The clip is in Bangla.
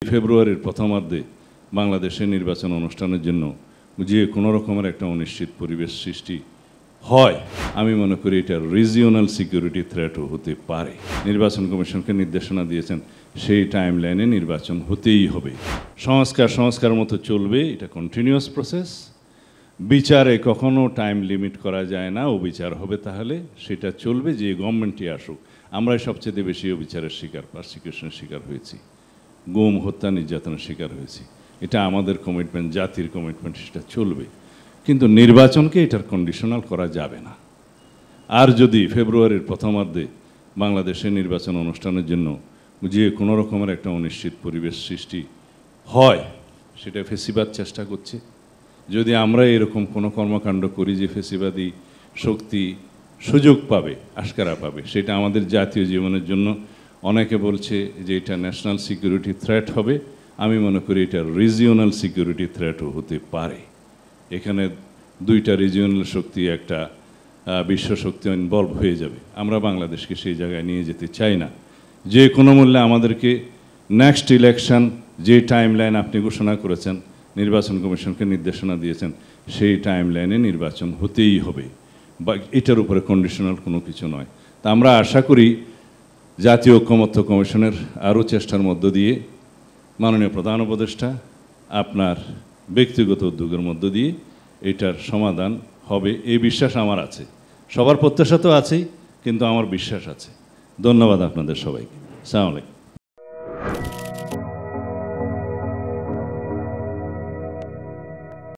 ফেব্রুয়ারির প্রথমার্ধে বাংলাদেশে নির্বাচন অনুষ্ঠানের জন্য যে কোনো রকমের একটা অনিশ্চিত পরিবেশ সৃষ্টি হয়, আমি মনে করি এটা রিজিওনাল সিকিউরিটি থ্রেটও হতে পারে। নির্বাচন কমিশনকে নির্দেশনা দিয়েছেন সেই টাইম লাইনে নির্বাচন হতেই হবে। সংস্কার মতো চলবে, এটা কন্টিনিউয়াস প্রসেস। বিচারে কখনো টাইম লিমিট করা যায় না, অবিচার হবে তাহলে সেটা চলবে, যে গভর্নমেন্টই আসুক। আমরাই সবচেয়ে বেশি অবিচারের শিকার, পারসিকিউশনের শিকার হয়েছি, গুম, হত্যা, নির্যাতনের শিকার হয়েছি। এটা আমাদের কমিটমেন্ট, জাতির কমিটমেন্ট, সেটা চলবে। কিন্তু নির্বাচনকে এটার কন্ডিশনাল করা যাবে না। আর যদি ফেব্রুয়ারির প্রথমার্ধে বাংলাদেশে নির্বাচন অনুষ্ঠানের জন্য যে কোনো রকমের একটা অনিশ্চিত পরিবেশ সৃষ্টি হয়, সেটা ফেসিবাদ চেষ্টা করছে। যদি আমরা এরকম কোনো কর্মকাণ্ড করি যে ফেসিবাদী শক্তি সুযোগ পাবে, আশকারা পাবে, সেটা আমাদের জাতীয় জীবনের জন্য, অনেকে বলছে যে এটা ন্যাশনাল সিকিউরিটি থ্রেট হবে, আমি মনে করি এটা রিজিওনাল সিকিউরিটি থ্রেটও হতে পারে। এখানে দুইটা রিজিওনাল শক্তি, একটা বিশ্ব শক্তি ইনভলভ হয়ে যাবে। আমরা বাংলাদেশকে সেই জায়গায় নিয়ে যেতে চাই না। যে কোনো মূল্যে আমাদেরকে নেক্সট ইলেকশন, যে টাইম লাইন আপনি ঘোষণা করেছেন, নির্বাচন কমিশনকে নির্দেশনা দিয়েছেন, সেই টাইম লাইনে নির্বাচন হতেই হবে, বা এটার উপরে কন্ডিশনাল কোনো কিছু নয়। তা আমরা আশা করি জাতীয় ঐকমত্য কমিশনের আরও চেষ্টার মধ্য দিয়ে, মাননীয় প্রধান উপদেষ্টা আপনার ব্যক্তিগত উদ্যোগের মধ্য দিয়ে এটার সমাধান হবে, এই বিশ্বাস আমার আছে। সবার প্রত্যাশা তো আছেই, কিন্তু আমার বিশ্বাস আছে। ধন্যবাদ আপনাদের সবাইকে। আসসালামু আলাইকুম।